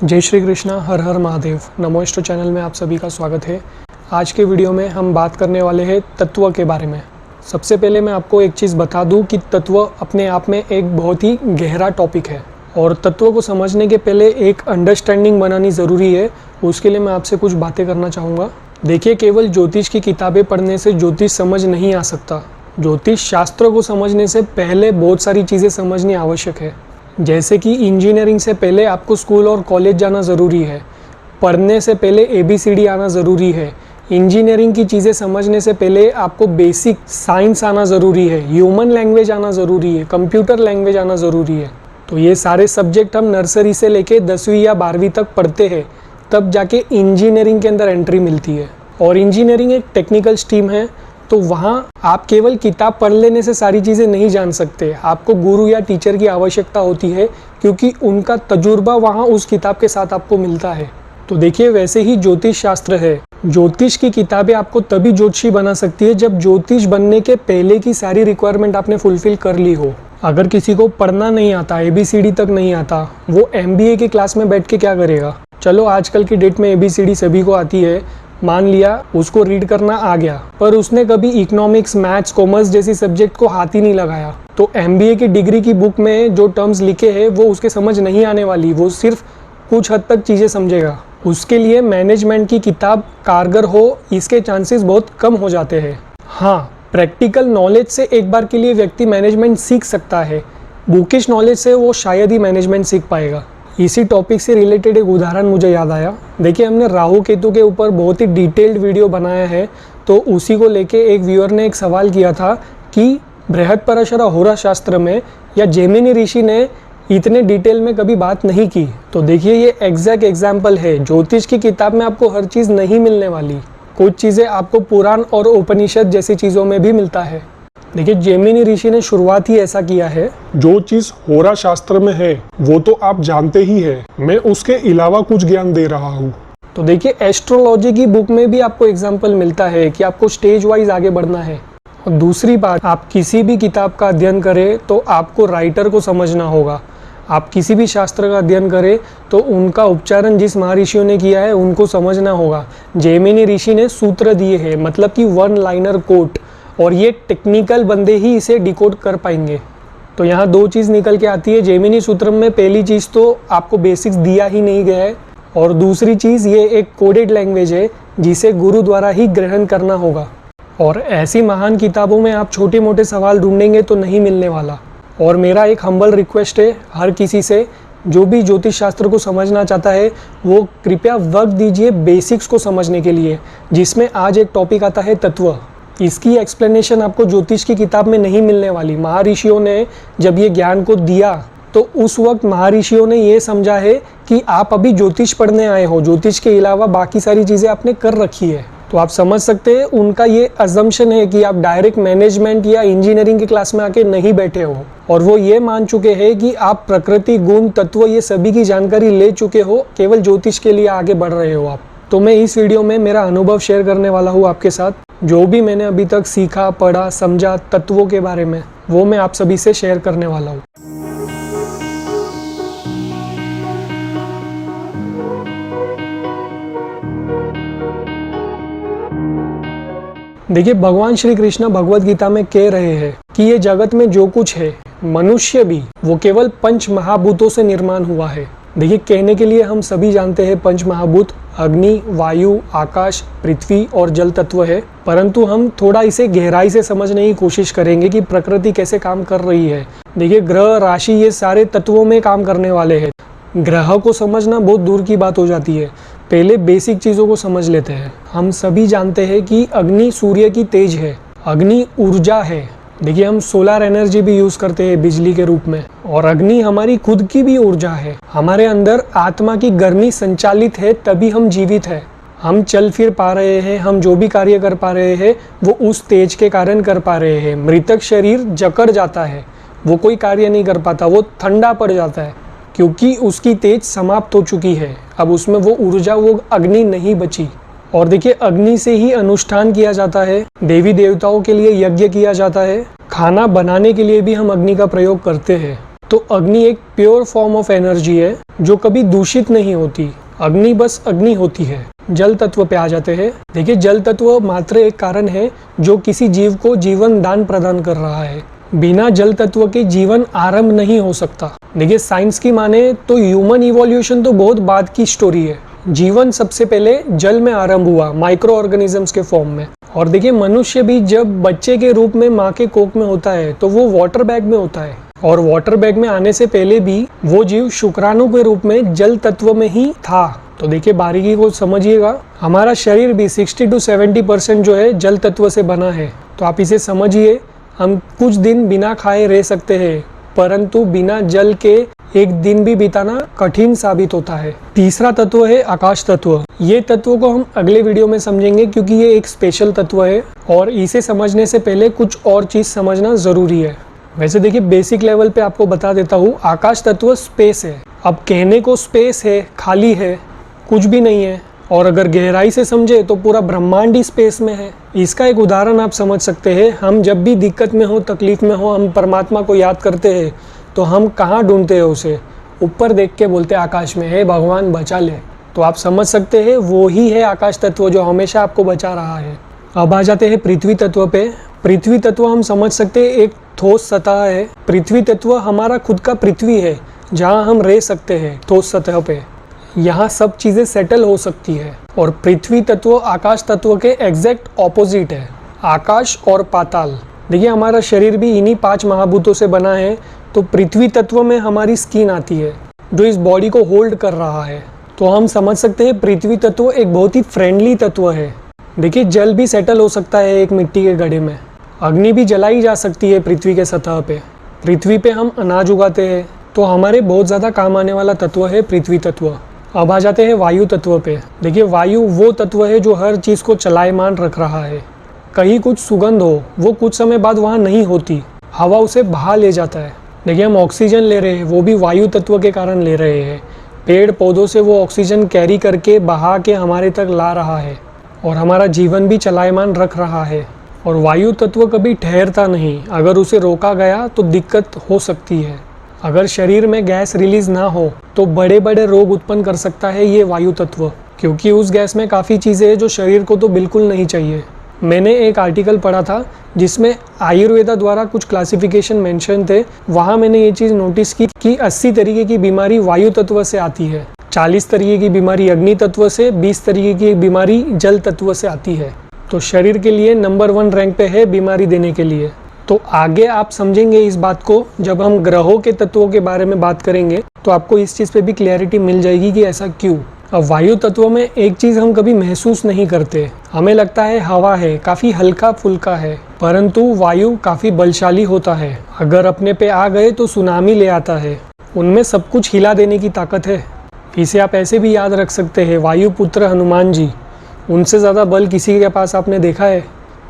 जय श्री कृष्णा, हर हर महादेव। नमोष्ट चैनल में आप सभी का स्वागत है। आज के वीडियो में हम बात करने वाले हैं तत्व के बारे में। सबसे पहले मैं आपको एक चीज़ बता दूं कि तत्व अपने आप में एक बहुत ही गहरा टॉपिक है और तत्व को समझने के पहले एक अंडरस्टैंडिंग बनानी ज़रूरी है। उसके लिए मैं आपसे कुछ बातें करना चाहूँगा। देखिए, केवल ज्योतिष की किताबें पढ़ने से ज्योतिष समझ नहीं आ सकता। ज्योतिष शास्त्र को समझने से पहले बहुत सारी चीज़ें समझनी आवश्यक है। जैसे कि इंजीनियरिंग से पहले आपको स्कूल और कॉलेज जाना ज़रूरी है। पढ़ने से पहले ABCD आना ज़रूरी है। इंजीनियरिंग की चीज़ें समझने से पहले आपको बेसिक साइंस आना ज़रूरी है। ह्यूमन लैंग्वेज आना ज़रूरी है। कंप्यूटर लैंग्वेज आना ज़रूरी है। तो ये सारे सब्जेक्ट हम नर्सरी से लेके 10वीं या 12वीं तक पढ़ते हैं, तब जाके इंजीनियरिंग के अंदर एंट्री मिलती है। और इंजीनियरिंग एक टेक्निकल स्ट्रीम है, तो वहाँ आप केवल किताब पढ़ लेने से सारी चीज़ें नहीं जान सकते। आपको गुरु या टीचर की आवश्यकता होती है, क्योंकि उनका तजुर्बा वहाँ उस किताब के साथ आपको मिलता है। तो देखिए, वैसे ही ज्योतिष शास्त्र है। ज्योतिष की किताबें आपको तभी ज्योतिषी बना सकती है जब ज्योतिष बनने के पहले की सारी रिक्वायरमेंट आपने फुलफिल कर ली हो। अगर किसी को पढ़ना नहीं आता, ABCD तक नहीं आता, वो MBA की क्लास में बैठ के क्या करेगा? चलो, आजकल की डेट में ABCD सभी को आती है, मान लिया उसको रीड करना आ गया, पर उसने कभी इकोनॉमिक्स, मैथ्स, कॉमर्स जैसी सब्जेक्ट को हाथ ही नहीं लगाया, तो MBA की डिग्री की बुक में जो टर्म्स लिखे हैं वो उसके समझ नहीं आने वाली। वो सिर्फ कुछ हद तक चीज़ें समझेगा। उसके लिए मैनेजमेंट की किताब कारगर हो, इसके चांसेस बहुत कम हो जाते हैं। हाँ, प्रैक्टिकल नॉलेज से एक बार के लिए व्यक्ति मैनेजमेंट सीख सकता है। बुकिश नॉलेज से वो शायद ही मैनेजमेंट सीख पाएगा। इसी टॉपिक से रिलेटेड एक उदाहरण मुझे याद आया। देखिए, हमने राहु केतु के ऊपर बहुत ही डिटेल्ड वीडियो बनाया है, तो उसी को लेके एक व्यूअर ने एक सवाल किया था कि बृहत्पराशर होरा शास्त्र में या जैमिनी ऋषि ने इतने डिटेल में कभी बात नहीं की। तो देखिए, ये एग्जैक्ट एग्जाम्पल है। ज्योतिष की किताब में आपको हर चीज़ नहीं मिलने वाली। कुछ चीज़ें आपको पुराण और उपनिषद जैसी चीज़ों में भी मिलता है। देखिए, जैमिनी ऋषि ने शुरुआत ही ऐसा किया है। जो चीज होरा शास्त्र में है वो तो आप जानते ही हैं, मैं उसके अलावा कुछ ज्ञान दे रहा हूँ। तो देखिए, एस्ट्रोलॉजी की बुक में भी आपको एग्जाम्पल मिलता है कि आपको स्टेज वाइज आगे बढ़ना है। और दूसरी बात, आप किसी भी किताब का अध्ययन करें तो आपको राइटर को समझना होगा। आप किसी भी शास्त्र का अध्ययन करें तो उनका उच्चारण जिस महर्षियों ने किया है उनको समझना होगा। जैमिनी ऋषि ने सूत्र दिए हैं, मतलब कि वन लाइनर कोट, और ये टेक्निकल बंदे ही इसे डिकोड कर पाएंगे। तो यहाँ दो चीज़ निकल के आती है। जैमिनी सूत्रम में पहली चीज़ तो आपको बेसिक्स दिया ही नहीं गया है, और दूसरी चीज़ ये एक कोडेड लैंग्वेज है जिसे गुरु द्वारा ही ग्रहण करना होगा। और ऐसी महान किताबों में आप छोटे मोटे सवाल ढूंढेंगे तो नहीं मिलने वाला। और मेरा एक हम्बल रिक्वेस्ट है हर किसी से, जो भी ज्योतिष शास्त्र को समझना चाहता है वो कृपया वक्त दीजिए बेसिक्स को समझने के लिए, जिसमें आज एक टॉपिक आता है तत्व। इसकी एक्सप्लेनेशन आपको ज्योतिष की किताब में नहीं मिलने वाली। महर्षियों ने जब ये ज्ञान को दिया तो उस वक्त महर्षियों ने ये समझा है कि आप अभी ज्योतिष पढ़ने आए हो, ज्योतिष के अलावा बाकी सारी चीज़ें आपने कर रखी है। तो आप समझ सकते हैं, उनका ये अजम्पशन है कि आप डायरेक्ट मैनेजमेंट या इंजीनियरिंग की क्लास में आके नहीं बैठे हो, और वो ये मान चुके हैं कि आप प्रकृति, गुण, तत्व ये सभी की जानकारी ले चुके हो, केवल ज्योतिष के लिए आगे बढ़ रहे हो आप। तो मैं इस वीडियो में मेरा अनुभव शेयर करने वाला हूँ आपके साथ। जो भी मैंने अभी तक सीखा, पढ़ा, समझा तत्वों के बारे में, वो मैं आप सभी से शेयर करने वाला हूँ। देखिए, भगवान श्री कृष्ण भगवद गीता में कह रहे हैं कि ये जगत में जो कुछ है, मनुष्य भी, वो केवल पंच महाभूतों से निर्माण हुआ है। देखिए, कहने के लिए हम सभी जानते हैं पंच महाभूत अग्नि, वायु, आकाश, पृथ्वी और जल तत्व है, परंतु हम थोड़ा इसे गहराई से समझने की कोशिश करेंगे कि प्रकृति कैसे काम कर रही है। देखिए, ग्रह, राशि, ये सारे तत्वों में काम करने वाले हैं। ग्रह को समझना बहुत दूर की बात हो जाती है। पहले बेसिक चीज़ों को समझ लेते हैं। हम सभी जानते हैं कि अग्नि सूर्य की तेज है, अग्नि ऊर्जा है। देखिए, हम सोलर एनर्जी भी यूज़ करते हैं बिजली के रूप में, और अग्नि हमारी खुद की भी ऊर्जा है। हमारे अंदर आत्मा की गर्मी संचालित है, तभी हम जीवित हैं। हम चल फिर पा रहे हैं, हम जो भी कार्य कर पा रहे हैं वो उस तेज के कारण कर पा रहे हैं। मृतक शरीर जकड़ जाता है, वो कोई कार्य नहीं कर पाता, वो ठंडा पड़ जाता है, क्योंकि उसकी तेज समाप्त हो चुकी है। अब उसमें वो ऊर्जा, वो अग्नि नहीं बची। और देखिए, अग्नि से ही अनुष्ठान किया जाता है, देवी देवताओं के लिए यज्ञ किया जाता है, खाना बनाने के लिए भी हम अग्नि का प्रयोग करते हैं। तो अग्नि एक प्योर फॉर्म ऑफ एनर्जी है जो कभी दूषित नहीं होती। अग्नि बस अग्नि होती है। जल तत्व पे आ जाते हैं। देखिए, जल तत्व मात्र एक कारण है जो किसी जीव को जीवन दान प्रदान कर रहा है। बिना जल तत्व के जीवन आरंभ नहीं हो सकता। देखिए, साइंस की माने तो ह्यूमन इवोल्यूशन तो बहुत बाद की स्टोरी है। जीवन सबसे पहले जल में आरंभ हुआ, माइक्रो ऑर्गेनिजम्स के फॉर्म में। और देखिए, मनुष्य भी जब बच्चे के रूप में माँ के कोख में होता है तो वो वाटर बैग में होता है, और वाटर बैग में आने से पहले भी वो जीव शुक्राणु के रूप में जल तत्व में ही था। तो देखिए, बारीकी को समझिएगा। हमारा शरीर भी 60 to 70% जो है जल तत्व से बना है। तो आप इसे समझिए, हम कुछ दिन बिना खाए रह सकते हैं, परंतु बिना जल के एक दिन भी बिताना कठिन साबित होता है। तीसरा तत्व है आकाश तत्व। ये तत्व को हम अगले वीडियो में समझेंगे क्योंकि ये एक स्पेशल तत्व है और इसे समझने से पहले कुछ और चीज समझना जरूरी है। वैसे देखिए, बेसिक लेवल पे आपको बता देता हूँ, आकाश तत्व स्पेस है। अब कहने को स्पेस है, खाली है, कुछ भी नहीं है, और अगर गहराई से समझे तो पूरा ब्रह्मांड ही स्पेस में है। इसका एक उदाहरण आप समझ सकते हैं। हम जब भी दिक्कत में हो, तकलीफ में हो, हम परमात्मा को याद करते हैं तो हम कहाँ ढूंढते हैं उसे? ऊपर देख के बोलते हैं आकाश में, हे भगवान बचा ले। तो आप समझ सकते हैं वो ही है आकाश तत्व जो हमेशा आपको बचा रहा है। अब आ जाते हैं पृथ्वी तत्व पे। पृथ्वी तत्व हम समझ सकते हैं एक ठोस सतह है। पृथ्वी तत्व हमारा खुद का पृथ्वी है जहाँ हम रह सकते हैं ठोस सतह पे। यहाँ सब चीज़ें सेटल हो सकती है। और पृथ्वी तत्व आकाश तत्व के एग्जैक्ट ऑपोजिट है, आकाश और पाताल। देखिए, हमारा शरीर भी इन्हीं 5 महाभूतों से बना है। तो पृथ्वी तत्व में हमारी स्किन आती है जो इस बॉडी को होल्ड कर रहा है। तो हम समझ सकते हैं पृथ्वी तत्व एक बहुत ही फ्रेंडली तत्व है। देखिए, जल भी सेटल हो सकता है एक मिट्टी के घड़े में। अग्नि भी जलाई जा सकती है पृथ्वी के सतह पे। पृथ्वी पे हम अनाज उगाते हैं, तो हमारे बहुत ज़्यादा काम आने वाला तत्व है पृथ्वी तत्व। अब आ जाते हैं वायु तत्व पे। देखिए, वायु वो तत्व है जो हर चीज़ को चलायमान रख रहा है। कहीं कुछ सुगंध हो, वो कुछ समय बाद वहाँ नहीं होती, हवा उसे बहा ले जाता है। देखिए, हम ऑक्सीजन ले रहे हैं, वो भी वायु तत्व के कारण ले रहे हैं। पेड़ पौधों से वो ऑक्सीजन कैरी करके बहा के हमारे तक ला रहा है, और हमारा जीवन भी चलायमान रख रहा है। और वायु तत्व कभी ठहरता नहीं। अगर उसे रोका गया तो दिक्कत हो सकती है। अगर शरीर में गैस रिलीज ना हो तो बड़े बड़े रोग उत्पन्न कर सकता है ये वायु तत्व, क्योंकि उस गैस में काफ़ी चीज़ें हैं जो शरीर को तो बिल्कुल नहीं चाहिए। मैंने एक आर्टिकल पढ़ा था जिसमें आयुर्वेदा द्वारा कुछ क्लासिफिकेशन मेंशन थे। वहाँ मैंने ये चीज़ नोटिस की कि 80 तरीके की बीमारी वायु तत्व से आती है, 40 तरीके की बीमारी अग्नि तत्व से, 20 तरीके की बीमारी जल तत्व से आती है। तो शरीर के लिए नंबर 1 रैंक पे है बीमारी देने के लिए। तो आगे आप समझेंगे इस बात को जब हम ग्रहों के तत्वों के बारे में बात करेंगे, तो आपको इस चीज़ पे भी क्लैरिटी मिल जाएगी कि ऐसा क्यों। अब वायु तत्व में एक चीज़ हम कभी महसूस नहीं करते। हमें लगता है हवा है, काफ़ी हल्का फुल्का है, परंतु वायु काफ़ी बलशाली होता है। अगर अपने पे आ गए तो सुनामी ले आता है। उनमें सब कुछ हिला देने की ताकत है। इसे आप ऐसे भी याद रख सकते हैं, वायुपुत्र हनुमान जी, उनसे ज़्यादा बल किसी के पास आपने देखा है?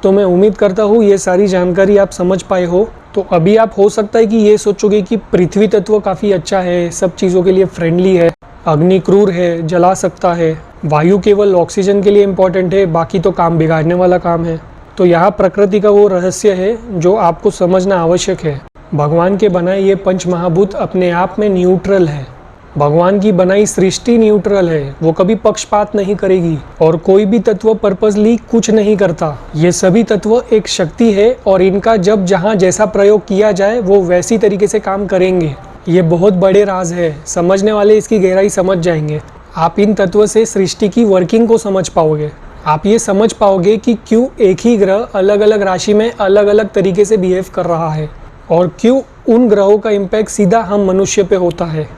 तो मैं उम्मीद करता हूँ ये सारी जानकारी आप समझ पाए हो। तो अभी आप हो सकता है कि ये सोचोगे कि पृथ्वी तत्व काफ़ी अच्छा है, सब चीज़ों के लिए फ्रेंडली है, अग्नि क्रूर है, जला सकता है, वायु केवल ऑक्सीजन के लिए इम्पॉर्टेंट है, बाकी तो काम बिगाड़ने वाला काम है। तो यहाँ प्रकृति का वो रहस्य है जो आपको समझना आवश्यक है। भगवान के बनाए ये 5 महाभूत अपने आप में न्यूट्रल है। भगवान की बनाई सृष्टि न्यूट्रल है, वो कभी पक्षपात नहीं करेगी, और कोई भी तत्व पर्पसली कुछ नहीं करता। ये सभी तत्व एक शक्ति है और इनका जब जहाँ जैसा प्रयोग किया जाए वो वैसी तरीके से काम करेंगे। ये बहुत बड़े राज है, समझने वाले इसकी गहराई समझ जाएंगे। आप इन तत्व से सृष्टि की वर्किंग को समझ पाओगे। आप ये समझ पाओगे कि क्यों एक ही ग्रह अलग अलग राशि में अलग अलग तरीके से बिहेव कर रहा है, और क्यों उन ग्रहों का इम्पैक्ट सीधा हम मनुष्य पे होता है।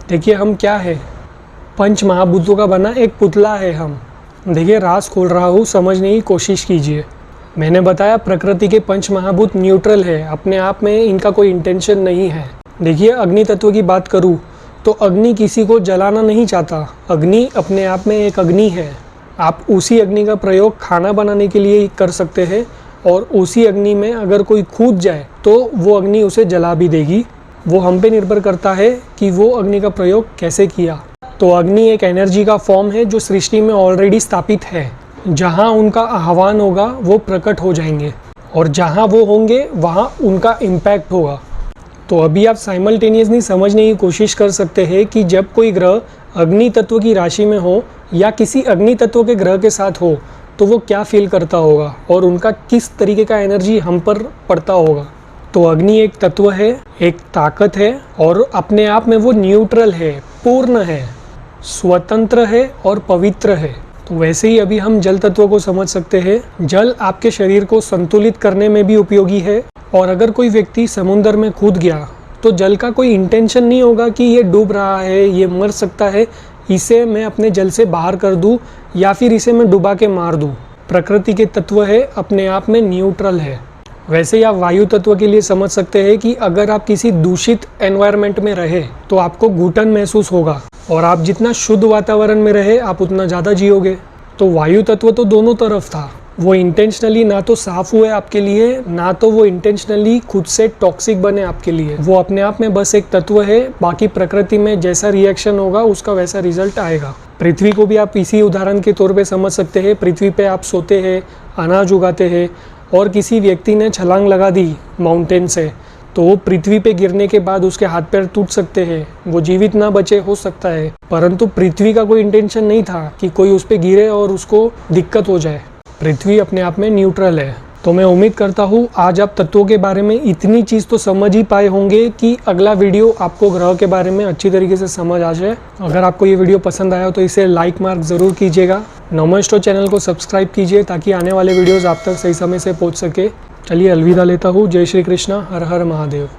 देखिए, हम क्या है, 5 महाभूतों का बना एक पुतला है हम। देखिए, राज खोल रहा हूँ, समझने की कोशिश कीजिए। मैंने बताया प्रकृति के 5 महाभूत न्यूट्रल है, अपने आप में इनका कोई इंटेंशन नहीं है। देखिए, अग्नि तत्व की बात करूँ तो अग्नि किसी को जलाना नहीं चाहता। अग्नि अपने आप में एक अग्नि है। आप उसी अग्नि का प्रयोग खाना बनाने के लिए कर सकते हैं, और उसी अग्नि में अगर कोई कूद जाए तो वो अग्नि उसे जला भी देगी। वो हम पे निर्भर करता है कि वो अग्नि का प्रयोग कैसे किया। तो अग्नि एक एनर्जी का फॉर्म है जो सृष्टि में ऑलरेडी स्थापित है। जहाँ उनका आह्वान होगा वो प्रकट हो जाएंगे, और जहाँ वो होंगे वहाँ उनका इम्पैक्ट होगा। तो अभी आप साइमल्टेनियसली समझने की कोशिश कर सकते हैं कि जब कोई ग्रह अग्नि तत्व की राशि में हो या किसी अग्नि तत्व के ग्रह के साथ हो तो वो क्या फील करता होगा और उनका किस तरीके का एनर्जी हम पर पड़ता होगा। तो अग्नि एक तत्व है, एक ताकत है और अपने आप में वो न्यूट्रल है, पूर्ण है, स्वतंत्र है और पवित्र है। तो वैसे ही अभी हम जल तत्व को समझ सकते हैं। जल आपके शरीर को संतुलित करने में भी उपयोगी है और अगर कोई व्यक्ति समुद्र में कूद गया तो जल का कोई इंटेंशन नहीं होगा कि ये डूब रहा है, ये मर सकता है, इसे मैं अपने जल से बाहर कर दूं या फिर इसे मैं डुबा के मार दूं। प्रकृति के तत्व है, अपने आप में न्यूट्रल है। वैसे ही आप वायु तत्व के लिए समझ सकते हैं कि अगर आप किसी दूषित एनवायरनमेंट में रहे तो आपको घुटन महसूस होगा और आप जितना शुद्ध वातावरण में रहे आप उतना ज़्यादा जियोगे। तो वायु तत्व तो दोनों तरफ था, वो इंटेंशनली ना तो साफ हुए आपके लिए, ना तो वो इंटेंशनली खुद से टॉक्सिक बने आपके लिए। वो अपने आप में बस एक तत्व है, बाकी प्रकृति में जैसा रिएक्शन होगा उसका वैसा रिजल्ट आएगा। पृथ्वी को भी आप इसी उदाहरण के तौर पे समझ सकते हैं। पृथ्वी पे आप सोते हैं, अनाज उगाते हैं और किसी व्यक्ति ने छलांग लगा दी माउंटेन से तो वो पृथ्वी पे गिरने के बाद उसके हाथ पैर टूट सकते हैं, वो जीवित ना बचे हो सकता है, परंतु पृथ्वी का कोई इंटेंशन नहीं था कि कोई उस पे गिरे और उसको दिक्कत हो जाए। पृथ्वी अपने आप में न्यूट्रल है। तो मैं उम्मीद करता हूँ आज आप तत्वों के बारे में इतनी चीज़ तो समझ ही पाए होंगे कि अगला वीडियो आपको ग्रह के बारे में अच्छी तरीके से समझ आ जाए। अगर आपको ये वीडियो पसंद आया तो इसे लाइक मार्क ज़रूर कीजिएगा। नमोस्टो चैनल को सब्सक्राइब कीजिए ताकि आने वाले वीडियोज़ आप तक सही समय से पहुँच सके। चलिए अलविदा लेता हूँ। जय श्री कृष्णा, हर हर महादेव।